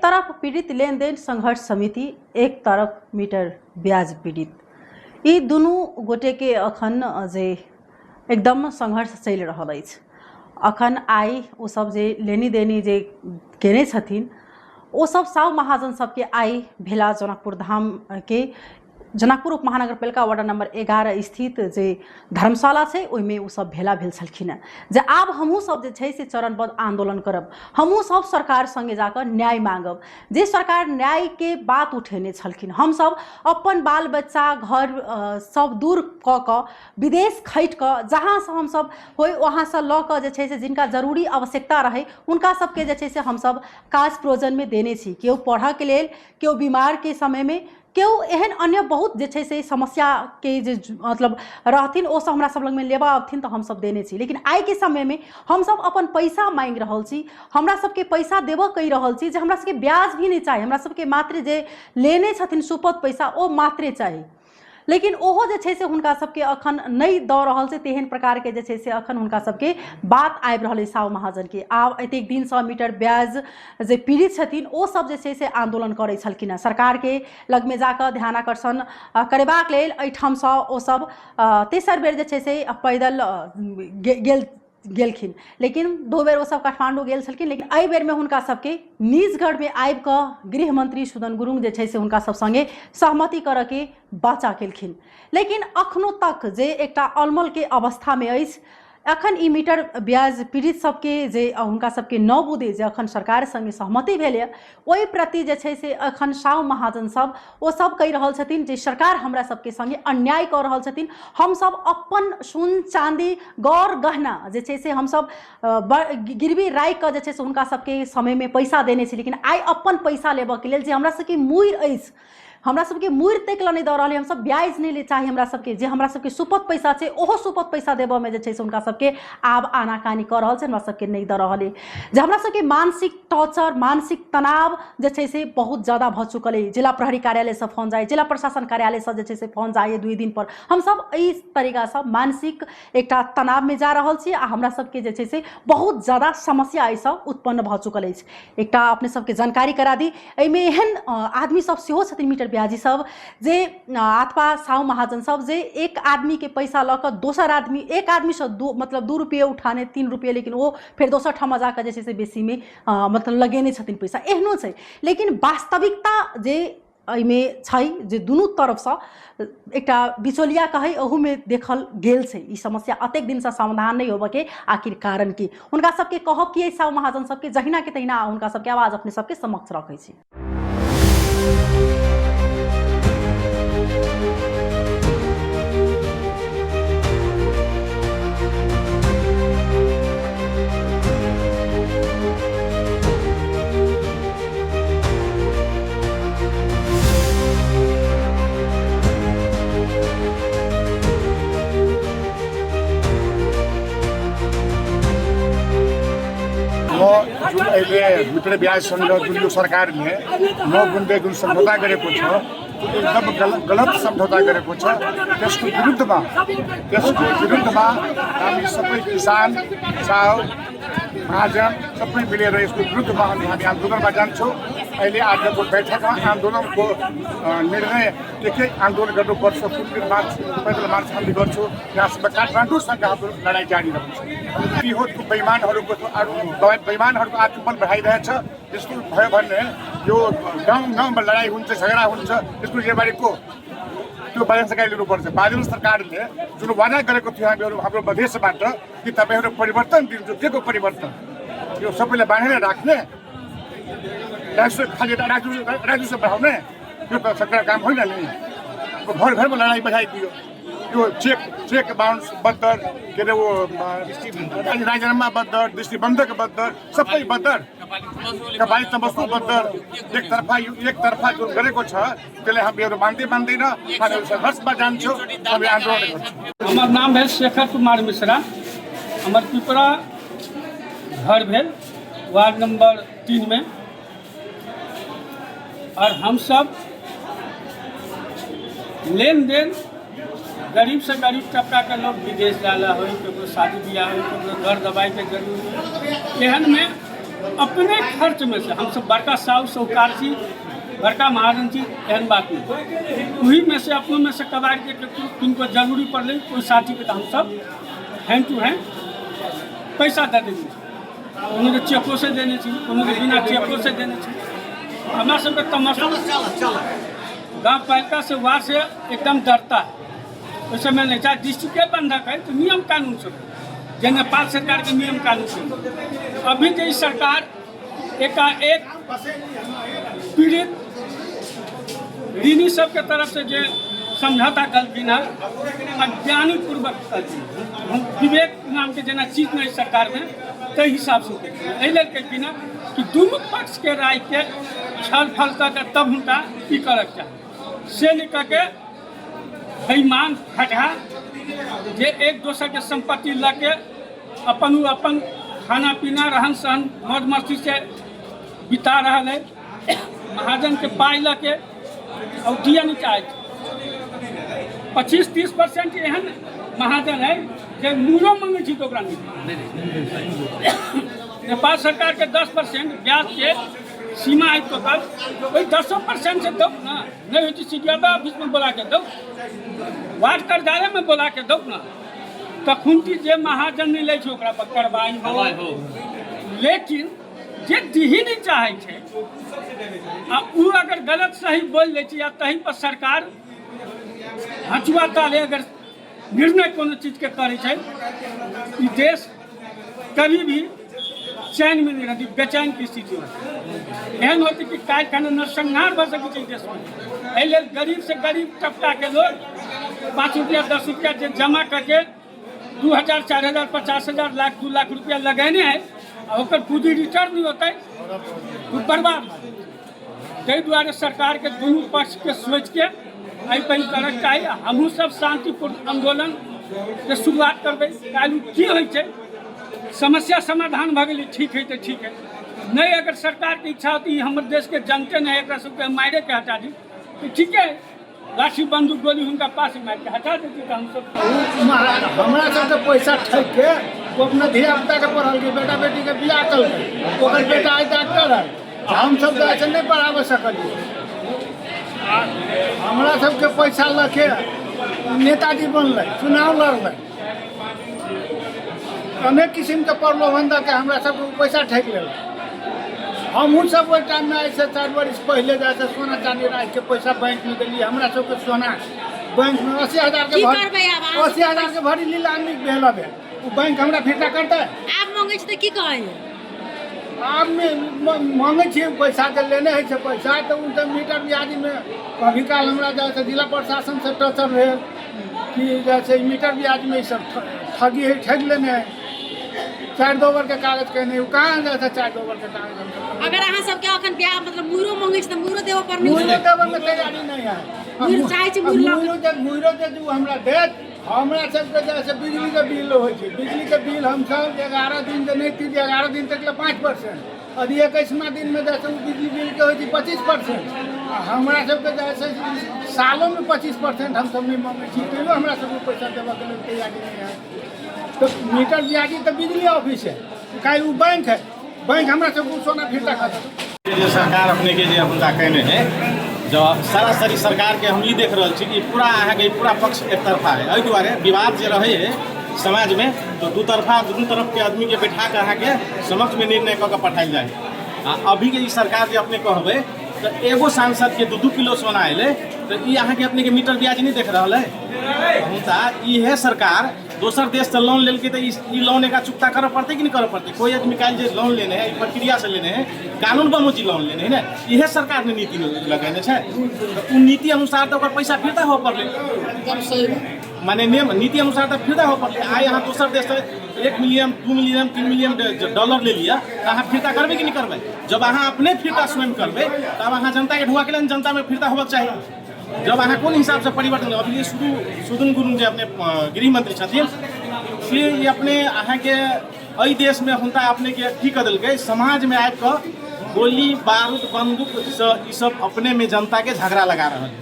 एक तरफ पीड़ित लेन देन संघर्ष समिति, एक तरफ मीटर ब्याज पीड़ित, ये दोनों गोटे के अखन जे एकदम संघर्ष चल रहा है। अखन आई वो सब जे लेनी देनी जे केने छथिन वो सब साव महाजन सबके आई भेला जनकपुर धाम के जनकपुर उप महानगरपालिका वार्ड नंबर 11 स्थित जे धर्मशाला है ओहिमे वो सब भेला भेल छलखिन जे आब हमहूँ सब जे छै से चरणबद्ध आंदोलन करब, हमहूँ सब सरकार संगे जाकर न्याय मांगब। जे सरकार न्याय के बात उठेने छलखिन, हम सब अपन बाल बच्चा घर सब दूर क क विदेश खैट क जहाँ से हम सब होय वहाँ से ल क जे छै से जिनका जरूरी आवश्यकता रहे उनका सबके जे छै से हम सब काज प्रोजन में देने छी। केओ पढ़ के लेल, केओ बीमार के समय में, केओ एहन अन्य बहुत जे छै से समस्या के जे मतलब रहथिन ओ सब हमरा सब लग में लेबा अबथिन तो हम सब देने छी। लेकिन आई के समय में हम सब अपन पैसा मांग रहल छी, हमरा सबके पैसा देबो कहि रहल छी जे हमरा सबके ब्याज भी नहीं चाहिए, हमरा सबके मात्र जे लेने छथिन सुपथ पैसा ओ मात्रे चाहिए। लेकिन ओहो जे छै से हुनका सबके अखन नहीं दऽ रहल छै, तेहन प्रकार के जे छै से अखन हुनका सबके बात आबि रहल है साव महाजन के। आब एतेक दिन से मीटर ब्याज जे पीड़ित छथिन ओ सब जे छै से आंदोलन करै छलखिन, सरकार के लग में जाकर ध्यानाकर्षण करेबाक लेल एहिठाम से ओ सब तेसर बेर जे छै से पैदल गेलखिन। लेकिन 2 बेर वो सब काठमांडू गेल छलखिन। लेकिन एहि बेर में हुनका सबके निजगढ़ में आबि कऽ गृह मंत्री सुदन गुरुंग जे छै से हुनका सब संगे सहमति करऽ के बाचा केलखिन। लेकिन अखनो तक जे एकटा अलमल के अवस्था में अछि। अखन ई मीटर ब्याज पीड़ित सबके जे हुनका सबके न बुझे जे अखन सरकार संगे सहमति भेलै ओहि प्रति जे छै से अखन साव महाजन सब ओ सब कहि रहल छथिन जे सरकार हमरा सबके संगे अन्याय कऽ रहल छथिन। हम सब अपन सोन चांदी गौर गहना जे छै से हम सब गिरवी राखि कऽ जे छै से हुनका सबके समय में पैसा देने छी। लेकिन आइ अपन पैसा लेबऽ के लेल जे हमरा सबके मूर अछि, हमरा सबके मूर तक ला नहीं दऽ रहल, हम सब ब्याज नहीं ले चाही, हमरा सबके जे हमरा सबके सुपथ पैसा छै ओहो सुपथ पैसा देबऽ में जे छै से हुनका सबके आब आनाकानी कऽ रहल छै, हमरा सबके नहीं दऽ रहल है। जे हमरा सबके मानसिक टॉर्चर, मानसिक तनाव जे छै से बहुत ज़्यादा भऽ चुकल है। जिला प्रहरी कार्यालय से फोन जाए, जिला प्रशासन कार्यालय से जे छै से फोन जाए 2 दिन पर, हम सब इस तरीका से मानसिक एकटा तनाव में जा रहल छी आ हमरा सबके जे छै से बहुत ज़्यादा समस्या एहिसँ उत्पन्न भऽ चुकल है। एकटा अपने सबके जानकारी करा दी, एहिमे एहन आदमी सब सेहो छथिन मीटर ब्याजी सब जे अथवा साव महाजन सब जे एक आदमी के पैसा लऽ कऽ दोसर आदमी, एक आदमी से मतलब 2 रुपये उठाने 3 रुपये, लेकिन वो फिर दोसर ठाम जाकर जे छै से बेसी में मतलब लगेने छथिन पैसा, एहनो छै। लेकिन वास्तविकता जे एहिमे छै जे दुनू तरफ से एकटा बिचौलिया कहे ओहू में देखल गेल छै। ई समस्या अतेक दिन से समाधान नहीं होबऽ के आखिर कारण की हुनका सबके कहब कि साव महाजन सबके जहिना के तहिना हुनका सबके आवाज अपने सबके समक्ष रखै छी। मीटर ब्याज जुन सरकार ने 9 गुणले जुन सम्झौता गरेको छ एकदम गलत सम्झौता गरेको छ। त्यसको विरुद्धमा हामी सबै किसान, साव महाजन सबै मिलेर यसको विरुद्धमा हामी आन्दोलनमा जान्छौँ। अहिले आजको बैठकमा आन्दोलनको निर्णय के आन्दोलन गर्नुपर्छ, कुन मार्च पैदल मार्च हामीले गर्छौँ। यहाँसम्म काठमाडौँसँग हाम्रो लडाइँ जारी रहन्छ। तिहोरको बेइमानहरूको आत्मबल बढाइरहेछ। यस्तो भयो भने यो गाउँमा लडाइँ हुन्छ, झगडा हुन्छ, यसको जिम्मेवारी को? त्यो बारेमा सरकारले लिनुपर्छ। बाजुन सरकारले जुन वादा गरेको थियो हाम्रो मधेसबाट कि तपाईँहरू परिवर्तन दिन्छु, के को परिवर्तन? यो सबैलाई बाँधेर राख्ने, खालि राजस्व बढाउने, यो त सरकार काम होइन नि। घर घरमा लडाइँ बढाइदियो। यो चेक बााउन्स बद्दर के अरे वो राजीनामा बद्दर, दृष्टिबन्धक बद्दर, सबै बद्दर, कपाली तमस्कु बद्दर एक तरफा जुन गरेको छ त्यसलाई हामीहरू मान्दैन। हामी संघर्षमा जान्छौँ, हामी आन्दोलन गर्छौँ। हमार नाम है शेखर कुमार मिश्रा, हमार पिपरा घर भेल वार्ड नंबर 3 में। और हम सब लेन देन गरीब से गरीब तबका के लोग विदेश जाला हो, शादी ब्याह हो, घर दवाई के जरूरी एहन में अपने खर्च में से हम सब बड़का साहु साहूकार छी, बड़का महाजन छी, एहन बात नहीं। वही में से अपनों में से कबाड़ के किनको जरूरी पड़े कोई साथी के हम सब हैंड टू हैंड पैसा दे देंगे। कोनो के चेको से देने छी, कोनो के बिना चेको से देने छी। हमारा सबके तमाशा गाँव पालिका से वार्ड से एकदम डरता है। उस समय नहीं चाहे डिस्ट्रिक्ट के बंधक है तो नियम कानून से जो नेपाल सरकार के नियम कानून से। अभी जो सरकार एकाएक पीड़ित ऋणी सबके तरफ से जो समझौता कलखिन है अज्ञानी पूर्वक कलखिन। हम विवेक नाम के जना चीज नहीं सरकार में तय हिसाब से कहलखिन कि दुनू पक्ष के राय के छल फल करके तब हुनका ई करक चाही से लेकर के बेईमान फटा जे एक दोसर के संपत्ति लगे अपन खाना पीना रहन सहन मौज मस्ती से बिता रहा है। महाजन के पाई लगे और दिया नहीं चाहे 25-30% एहन महाजन है जो मूलो मंगे छी तो ओकरा नहीं। नेपाल सरकार के 10% ब्याज के सीमा है तो तब वही 10% से दो ना, नहीं हो सीडीआर ऑफिस में बोला के दो, वार्ड कार्यालय में बोला के दो ना, तखन की जे महाजन नहीं ले ओकरा पर कार्रवाई हो। लेकिन जे दिही नहीं चाहे छे आ उ अगर गलत सही बोल ले या तही पर सरकार हचुआ ताले अगर निर्णय कोनो चीज के करे छे ई देश कभी भी चैन में नहीं रहती, बेचैन की स्थिति होती। एहन होती कि काल खाना नरसंहार भर सके देश में। एहि गरीब से गरीब तबका के लोग 5 रुपया 10 रुपया जो जमा करके 2000 4000 50,000 लाख 2 लाख रुपया लगेने है और पूंजी रिटर्न नहीं होता है तो बर्बाद। ताहि दुआरे सरकार के दुनू पक्ष के सोच के एहि पर करक चाहिए। हमहूँ सब शांतिपूर्ण आंदोलन के शुरुआत करबै। काल्हि की होइ छै समस्या समाधान भ गेलै ठीक है तो ठीक है, नहीं अगर सरकार की इच्छा होती हमारे देश के जनते नहीं एक सबके मारे के हटा दी तो ठीक है, लाठी बंदूक गोली उनका पास मार के हटा देती तो हम सब हमारा सबके पैसा ठक के वो अपना धिया पुता के पढ़ल के बेटा बेटी के बियाह कल ओकर बेटा आई डॉक्टर है, हम सब तो ऐसे नहीं पढ़ाबे सकलिए। हमारा सबके पैसा लके नेताजी बनल, चुनाव लड़ल, अनेक किस्म के प्रलोभन दे के हमरा सबके पैसा ठक ले। हमहूँ सब ओहि टाइम में ऐसे 4 बरिस पहले जैसे सोना चांदी राख के पैसा बैंक में दिल्ली। हमरा सबके सोना बैंक में 80,000 के भरी नीलामी भेल है, वो बैंक हमरा फिरता करता है। आप मांगे तो की कहे आप मांगे छे पैसा के लेने है पैसा तो उनसे मीटर ब्याज में कभी काल हमरा जैसे जिला प्रशासन से टचर रहे कि जैसे मीटर ब्याज में सब ठगी है, ठग लेने है। 4 2 के कागज कहने वो कहाँ जैसे 4 2 के कागज। अगर अहाँ सबके अखन ब्याह मतलब मुरो मांगे तो मुरो देव पर मुरो देव में तैयारी नहीं है। मुरो चाहे छी मुरो दे जो हमरा देत हमरा सबके जैसे बिजली के बिल हो छै, बिजली के बिल हम सब 11 दिन से नहीं 11 दिन तक 5% और 21वां दिन में जैसे बिजली बिल के हो 25%। हमरा सबके जैसे सालों में 25% हम सब नहीं मांगे छी तो हमरा सबके पैसा देवा के लिए तैयारी नहीं है। तो मीटर ब्याजी तो बिजली ऑफिस है, काहे वो बैंक है, बैंक हमरा सबको सोना फिरता खाता। जो सरकार अपने के जो हुनका कहने है जो सरासरी सरकार के हम ये देख रहे छी कि पूरा अहाँके पूरा पक्ष एक तरफा है। एहि दुआरे विवाद जो रहे है समाज में तो दुनू तरफ के आदमी के बैठा के अहाँके समक्ष में निर्णय कऽ के पठायल जाए। अभी के सरकार जो अपने कहबै तो एगो सांसद के 2-2 किलो सोना अले तो ये अहाँके अपने के मीटर ब्याज नहीं देख रहा है। हुनका इहे सरकार दोसर देश से लोन लेके तो ई लोन एक चुकता करे पड़ते कि नहीं करे पड़ते। कोई आदमी काल जो लोन लेने हैं प्रक्रिया से लेने हैं कानून बमोजी लोन लेने हैं ना, यह सरकार ने नीति लगेने तो नीति अनुसार तो पैसा फिरता हो पड़े माने नीति अनुसार तो फिरता हो पड़े। आए यहाँ दोसर देश से 1 मिलियन 2 मिलियन 3 मिलियन डॉलर ले लिया तो अहाँ फिरता करबे कि नहीं करबे। जब अहाँ अपने फिरता स्वयं करबे तब अहाँ जनता के ढुआ के लिए जनता में फिरता होगा चाहिए। जब अहाँ कौन हिसाब से परिवर्तन अभी ये सुदन गुरुङ जो अपने गृह मंत्री छथिन से ये अपने अहाँ के एहि देश में हुनका अपने के की कर दिलकै समाज में आबि कऽ गोली बारूद बंदूक ई सब अपने में जनता के झगड़ा लगा रहा है।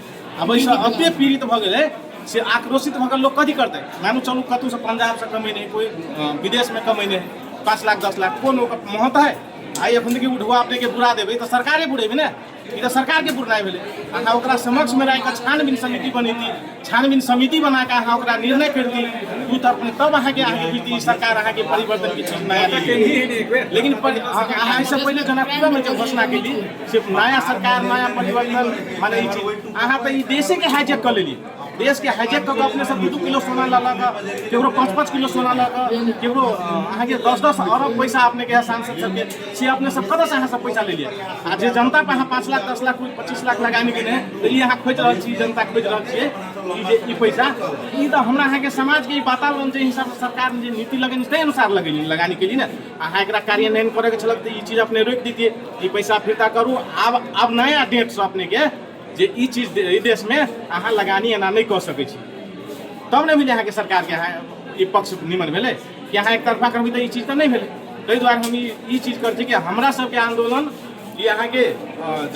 अब एहिसँ अते पीड़ित भऽ गेलै से आक्रोशित भऽ कऽ लोग कथी करतै। मानू चलू कतहु से पंजाब से कमेने कोई विदेश में कमेने 5 लाख 10 लाख कौन महत्व है आई अपन के उठवा अपने के बुरा देबै तो सरकारे बुरेबे ना, ई तो सरकार के बुराई भेलै। अहाँ ओकरा समक्ष में राखि छानबीन समिति बनेती, छानबीन समिति बना के अहाँ ओकरा निर्णय करती, दू तरफ में तब अहाँ के बीती सरकार अहाँ के परिवर्तन की चीज नया लेके। लेकिन अहाँ इससे पहले जनकपुर में जो घोषणा केली सिर्फ नया सरकार नया परिवर्तन माने ई चीज अहाँ तो ई देशे के हाईजैक कर लेली। देश के हाईजैक करके अपने सब 2 किलो सोना ललक, केकरो 5-5 किलो सोना ललक, केकरो अहाँ के 10-10 अरब पैसा अपने के सांसद सबके से अपने सब कतऽ से अहाँ सब पैसा ले लिया। आ जे जनता पे अहाँ 5 लाख 10 लाख 25 लाख लगाने के ने तो ई अहाँ खोज रहल छी, जनता खोज रहल छी ई पैसा। ई तो हमरा अहाँ के समाज के वातावरण जे हिसाब से सरकार ने जे नीति लगेनी तै अनुसार लगेनी लगाने के लिए ना। अहाँ एकरा कार्यान्वयन करे के छलक त ई चीज अपने रोक दीजिए, ई पैसा फिरता करू। अब नया डेट से अपने के जे ई चीज ई देश में अहाँ लगानी एना नहीं कह सकै छी, तब ने मिले अहाँ के सरकार के अहाँ ई पक्ष निमन भेलै कि अहाँ एक तरफा करबै तऽ ई चीज तऽ नहीं भेलै। ताहि दुआरे हम ई चीज कर छी कि हमरा सबके आंदोलन ई अहाँ के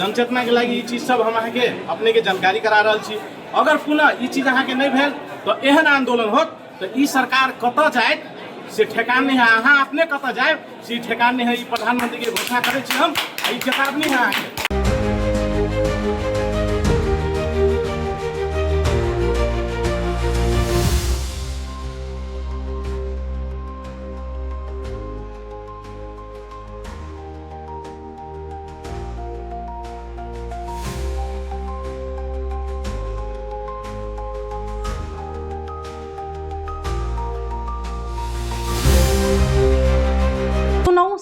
जनचेतना के लागि ई चीज सब हम अहाँ के अपने के जानकारी करा रहल छी। अगर पुनः ई चीज अहाँ के नहीं भेल तो एहन आंदोलन होत तो ई सरकार कतऽ जायत से ठेकान नहीं है। अहाँ अपने कतऽ जायब से ठेकान नहीं है। ई प्रधानमंत्री के घोषणा करै छी हम, ई चेतावनी है अहाँ के।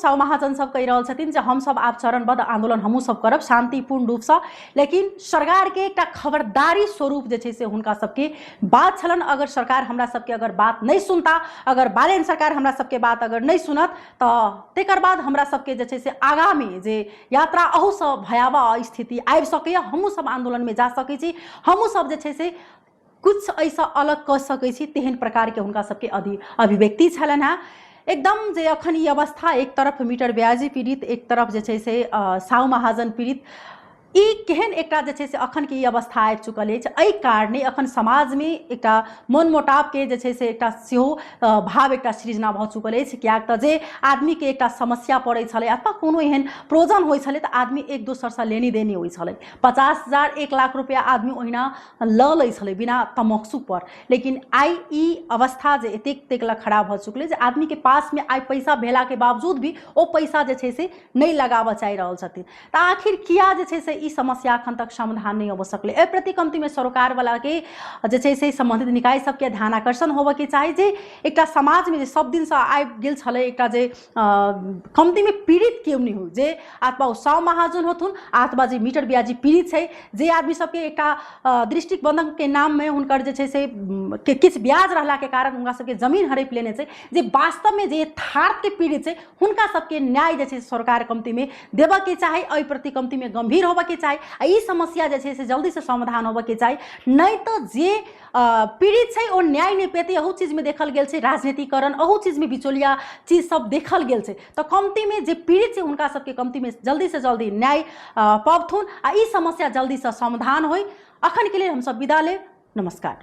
साउ महाजन सब कहि रहल छथिन जे हम सब आप चरणबद्ध आंदोलन हमहूँ सब करब शांतिपूर्ण रूप से, लेकिन सरकार के एक खबरदारी स्वरूप जे छै से हुनका सबके बात छलन। अगर सरकार हमरा सबके अगर बात नहीं सुनता, अगर बालेन सरकार हमरा सबके बात अगर नहीं सुनत तो तेकर बाद हमरा सबके जे छै से आगामी जे यात्रा अहू से भयावह स्थिति आबि सकैए। हमहूँ सब आंदोलन में जा सकै छी, हमहूँ सब जे छै से कुछ ऐसा अलग कऽ सकै छी, तेहन प्रकार के हुनका सबके अभिव्यक्ति छलन है। एकदम जे अखन ई अवस्था, एक तरफ मीटर ब्याजी पीड़ित, एक तरफ जे छै से साउ महाजन पीड़ित, ई केहन एकटा जे छै से अखन के ई अवस्था आबि चुकल अछि। एहि कारणे अखन समाज में एकटा मनमुटाव के जे छै से एकटा सेहो भाव एकटा सृजना भऽ चुकल अछि। कियाक तऽ जे आदमी के एकटा समस्या पड़ै छलै अथवा कोनो एहन प्रोजन होइ छलै तऽ आदमी एक दोसर से लेनी देनी होइ छलै। 50,000 1 लाख रुपया आदमी ओहिना लऽ लै छलै बिना तमक्सु पर। लेकिन आइ ई अवस्था जे एतेक खराब भऽ चुकलै जे आदमी के पास में आइ पैसा भेला के बावजूद भी ओ पैसा जे छै से नहीं लगाबऽ चाहि रहल छथिन। तऽ आखिर किया जे छै से ई समस्या अखन तक समाधान नहीं हो सकलै। एहि प्रति कमती में सरकार वाला के जे छै से संबंधित निकाय सबके ध्यान आकर्षण होबऽ के चाही जे एकटा समाज में जे सब दिन से आबि गेल छलै एकटा जे कमती में पीड़ित केओ नहीं हो, जे अथवा ओ साउ महाजन होथुन अथवा जे मीटर ब्याजी पीड़ित छै, जे आदमी सबके एकटा दृष्टि बंधन के नाम में हुनकर जे छै से किछु ब्याज रहला के कारण हुनका सबके जमीन हड़पि लेने छै, जे वास्तव में जे यथार्थ के पीड़ित छै हुनका सबके न्याय जे छै सरकार कमती में देबऽ के चाही। एहि प्रति कमती में गंभीर होबऽ के चाही। ई समस्या जे छै से जल्दी से समाधान होबऽ के चाही, नहीं तो जे पीड़ित छै ओ न्याय नहीं पेतै। अहू चीज में देखल गेल छै राजनीतिकरण, अहू चीज में बिचौलिया चीज सब देखल गेल छै। तो कमती में जे पीड़ित छै हुनका सबके कमती में जल्दी से जल्दी न्याय पबथुन आ ई समस्या जल्दी से समाधान होय। अखन के लिए हम सब विदा लेब। नमस्कार।